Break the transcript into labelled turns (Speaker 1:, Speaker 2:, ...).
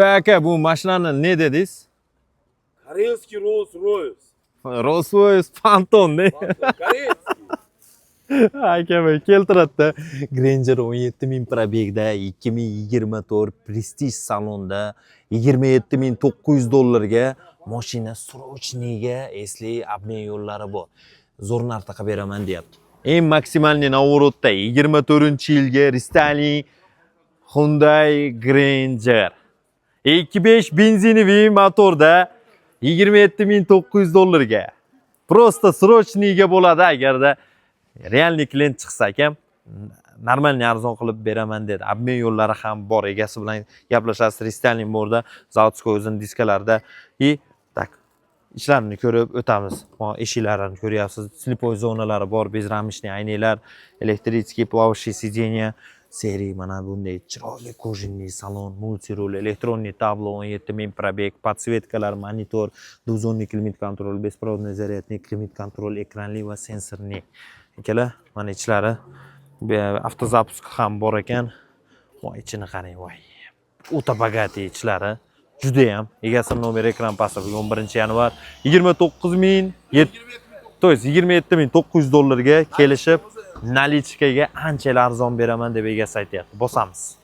Speaker 1: Aka bu mashinani ne dedingiz?
Speaker 2: Koreyskiy Rolls-Royce.
Speaker 1: Rolls-Royce Phantom ne?
Speaker 2: Koreyskiy.
Speaker 1: Aka keltiradi. Granger 17.000 probegda 2024 Prestige salonda $27.900 mashina srochniga esli обмен yo'llari bor. Zo'r narxda qilib beraman deyapti. Eng maksimalniy navorotda 24-yilga restyling Hyundai Granger 2.5 benzinoviy motorda $27.900 Prosta srochniga bo'ladi agarda realniy klient chiqsa ekan, normalniy arzon qilib beraman dedi. Обмен yo'llari ham bor, egasi bilan gaplashasiz, restyling borda, zavodskoy o'zining diskalarida tak ishlarini ko'rib o'tamiz. Mana eshiklarini ko'ryapsiz, slipoy zonalari bor, bezramishniy aynaklar, elektrический плавающий сиденья, seriy mana bunday chiroyli kojinli salon, multirul, elektronniy tablo, 17.000 probeg, podsvetkalar, monitor, двухзонный klimat kontrol, беспроводной zaryadniy klimat kontrol, ekranli va sensorli. Ikkala mana ichlari avtozapusk ham bor ekan. Voy, ichini qarang, voy. O'ta bogatiy ichlari. Juda ham. Egasi nomer ekran pastida 11-yanvar 27.900 ga kelishib, nalichkaga anchalar arzon beraman deb egasi aytayapti. Bosamiz.